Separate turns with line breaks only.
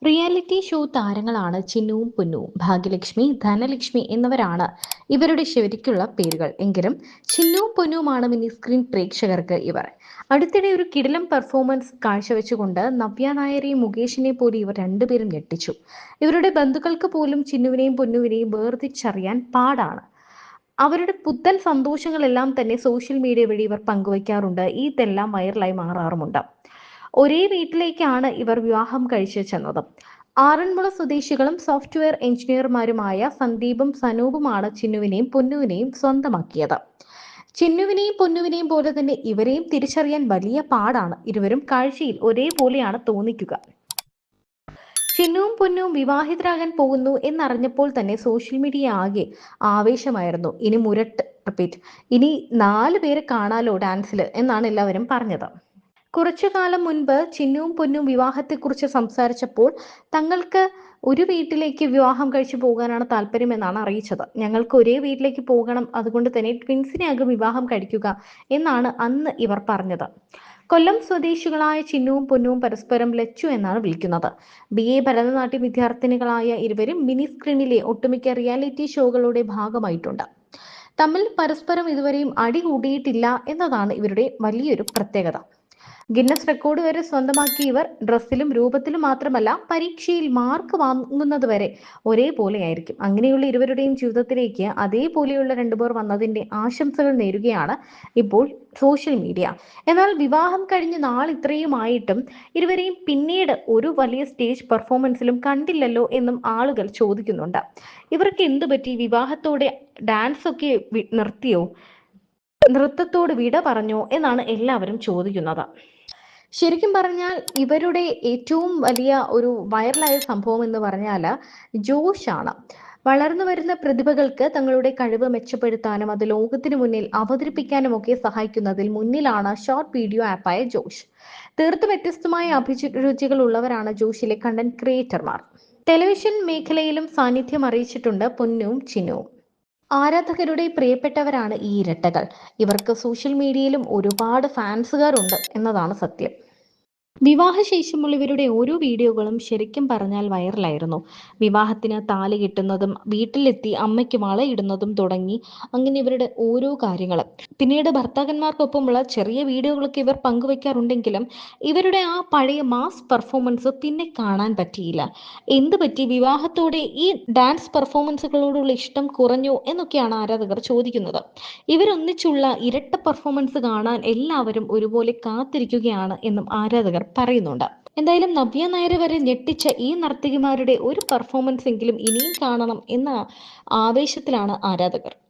Reality show താരങ്ങളാണ് ചിന്നുവും പൊന്നുവും. ഭാഗ്യലക്ഷ്മി, ധനലക്ഷ്മി എന്നിവരാണ് ഇവരുടെ ശരിക്കുള്ള പേരുകൾ. എങ്കിലും ചിന്നുവും പൊന്നുവുമാണ് മിനി സ്ക്രീൻ പ്രേക്ഷകർക്ക് ഇവർ. അടുത്തിടെ ഒരു കിടിലം പെർഫോമൻസ് കാഴ്ചവെച്ചുകൊണ്ട് നവ്യ നായരെയും മുകേഷിനെ പോലെ ഇവർ രണ്ടുപേരും ഞെട്ടിച്ചു. ഇവരുടെ ബന്ധുക്കൾക്ക് പോലും ചിന്നുവിനെയും പൊന്നുവിനെയും വേർതിരിച്ചറിയാൻ പാടാണ്. അവരുടെ പുത്തൻ സന്തോഷങ്ങളെല്ലാം തന്നെ സോഷ്യൽ മീഡിയ വഴി ഇവർ പങ്കുവയ്ക്കാറുണ്ട്. ഇതെല്ലാം വൈറലായി മാറാറുമുണ്ട്. ഒരേ വീട്ടിലേക്കാണ് ഇവർ വിവാഹം കഴിച്ചു ചെന്നത്. ആറന്മുള സ്വദേശികളും സോഫ്റ്റ്വെയർ എഞ്ചിനീയർമാരുമായ സന്ദീപും സനൂപുമാണ് ചിന്നുവിനെയും പൊന്നുവിനെയും സ്വന്തമാക്കിയത്. ചിന്നുവിനെയും പൊന്നുവിനെയും പോലെ തന്നെ ഇവരെയും തിരിച്ചറിയാൻ വലിയ പാടാണ്. ഇരുവരും കാഴ്ചയിൽ ഒരേപോലെയാണ് തോന്നിക്കുക. ചിന്നുവും പൊന്നുവും വിവാഹിതരാകാൻ പോകുന്നു എന്നറിഞ്ഞപ്പോൾ തന്നെ സോഷ്യൽ മീഡിയ ആകെ ആവേശമായിരുന്നു. ഇനി ഇനി 4 പേരെ കാണാലോ ഡാൻസിൽ എന്നാണ് എല്ലാവരും പറഞ്ഞത്. കുറച്ചു കാലം മുൻപ് ചിന്നുവും പൊന്നും വിവാഹത്തെക്കുറിച്ച് സംസാരിച്ചപ്പോൾ തങ്ങൾക്ക് ഒരു വീട്ടിലേക്ക് വിവാഹം കഴിച്ചു പോകാനാണ് താല്പര്യമെന്നാണ് അറിയിച്ചത്. ഞങ്ങൾക്ക് ഒരേ വീട്ടിലേക്ക് പോകണം, അതുകൊണ്ട് തന്നെ ട്വിൻസിനെയാകും വിവാഹം കഴിക്കുക എന്നാണ് അന്ന് ഇവർ പറഞ്ഞത്. കൊല്ലം സ്വദേശികളായ ചിന്നുവും പൊന്നുവും പരസ്പരം ലച്ചു എന്നാണ് വിളിക്കുന്നത്. BA ഭരതനാട്യം വിദ്യാർത്ഥിനികളായ ഇരുവരും മിനി സ്ക്രീനിലെ ഒട്ടുമിക്ക റിയാലിറ്റി ഷോകളുടെ ഭാഗമായിട്ടുണ്ട്. തമ്മിൽ പരസ്പരം ഇതുവരെയും അടി കൂടിയിട്ടില്ല എന്നതാണ് ഇവരുടെ വലിയൊരു പ്രത്യേകത. ഗിന്നസ് റെക്കോർഡ് വരെ സ്വന്തമാക്കിയ ഇവർ ഡ്രസ്സിലും രൂപത്തിലും മാത്രമല്ല പരീക്ഷയിൽ മാർക്ക് വാങ്ങുന്നത് വരെ ഒരേപോലെയായിരിക്കും. അങ്ങനെയുള്ള ഇരുവരുടെയും ജീവിതത്തിലേക്ക് അതേപോലെയുള്ള രണ്ടുപേർ വന്നതിന്റെ ആശംസകൾ നേരുകയാണ് ഇപ്പോൾ സോഷ്യൽ മീഡിയ. എന്നാൽ വിവാഹം കഴിഞ്ഞ് ഇത്രയും ആയിട്ടും ഇരുവരെയും പിന്നീട് ഒരു വലിയ സ്റ്റേജ് പെർഫോമൻസിലും കണ്ടില്ലല്ലോ എന്നും ആളുകൾ ചോദിക്കുന്നുണ്ട്. ഇവർക്ക് എന്തു പറ്റി? വിവാഹത്തോടെ ഡാൻസ് ഒക്കെ നിർത്തിയോ? നൃത്തത്തോട് വിട പറഞ്ഞോ എന്നാണ് എല്ലാവരും ചോദിക്കുന്നത്. ശരിക്കും പറഞ്ഞാൽ ഇവരുടെ ഏറ്റവും വലിയ ഒരു വൈറലായ സംഭവം എന്ന് പറഞ്ഞാൽ ജോഷാണ്. വളർന്നു വരുന്ന പ്രതിഭകൾക്ക് തങ്ങളുടെ കഴിവ് മെച്ചപ്പെടുത്താനും അത് ലോകത്തിന് മുന്നിൽ അവതരിപ്പിക്കാനും ഒക്കെ സഹായിക്കുന്നതിൽ മുന്നിലാണ് ഷോർട്ട് വീഡിയോ ആപ്പായ ജോഷ്. തീർത്തും വ്യത്യസ്തമായ അഭിരുചികൾ ഉള്ളവരാണ് ജോഷിലെ കണ്ടന്റ് ക്രിയേറ്റർമാർ. ടെലിവിഷൻ മേഖലയിലും സാന്നിധ്യം അറിയിച്ചിട്ടുണ്ട് പൊന്നുവും ചിന്നുവും. ആരാധകരുടെ പ്രിയപ്പെട്ടവരാണ് ഈ ഇരട്ടകൾ. ഇവർക്ക് സോഷ്യൽ മീഡിയയിലും ഒരുപാട് ഫാൻസുകാരുണ്ട് എന്നതാണ് സത്യം. വിവാഹശേഷമുള്ള ഇവരുടെ ഓരോ വീഡിയോകളും ശരിക്കും പറഞ്ഞാൽ വൈറലായിരുന്നു. വിവാഹത്തിന് താലി കെട്ടുന്നതും വീട്ടിലെത്തി അമ്മയ്ക്ക് വളയിടുന്നതും തുടങ്ങി അങ്ങനെ ഇവരുടെ ഓരോ കാര്യങ്ങളും. പിന്നീട് ഭർത്താക്കന്മാർക്കൊപ്പമുള്ള ചെറിയ വീഡിയോകളൊക്കെ ഇവർ പങ്കുവെക്കാറുണ്ടെങ്കിലും ഇവരുടെ ആ പഴയ മാസ് പെർഫോമൻസ് പിന്നെ കാണാൻ പറ്റിയില്ല. എന്ത് പറ്റി? വിവാഹത്തോടെ ഈ ഡാൻസ് പെർഫോമൻസുകളോടുള്ള ഇഷ്ടം കുറഞ്ഞു എന്നൊക്കെയാണ് ആരാധകർ ചോദിക്കുന്നത്. ഇവരൊന്നിച്ചുള്ള ഇരട്ട പെർഫോമൻസ് കാണാൻ എല്ലാവരും ഒരുപോലെ കാത്തിരിക്കുകയാണ് എന്നും ആരാധകർ പറയുന്നുണ്ട്. എന്തായാലും നവ്യ നായരെ വരെ ഞെട്ടിച്ച ഈ നർത്തകിമാരുടെ ഒരു പെർഫോമൻസ് എങ്കിലും ഇനിയും കാണണം എന്ന ആവേശത്തിലാണ് ആരാധകർ.